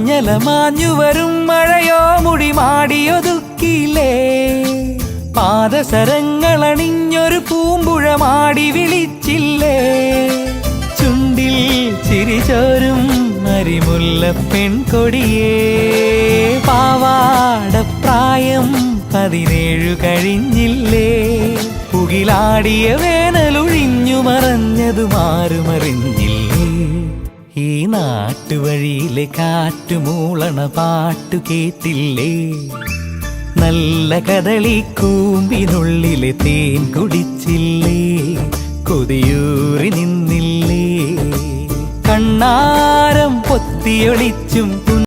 മഞ്ഞല മാഞ്ഞു വരും മഴയോ മുടി മാടിയൊതുക്കിയില്ലേ പാദസരങ്ങളണിഞ്ഞൊരു പൂമ്പുഴ മാടി വിളിച്ചില്ലേ ചുണ്ടിൽ ചിരിചോരും അരിമുല്ല പെൺകൊടിയേ പാവാടപ്രായം 17 കഴിഞ്ഞില്ലേ പുകിലാടിയ വേനലൊഴിഞ്ഞു മറഞ്ഞതു മാറുമറിഞ്ഞില്ലേ ഈ നാട്ടുവഴിയിലെ കാറ്റുമൂളണ പാട്ടു കേട്ടില്ലേ നല്ല കദളിക്കൂമ്പിനുള്ളിലെ തേൻ കുടിച്ചില്ലേ കൊതിയൂറി നിന്നില്ലേ കണ്ണാരം പൊത്തിയൊളിച്ചും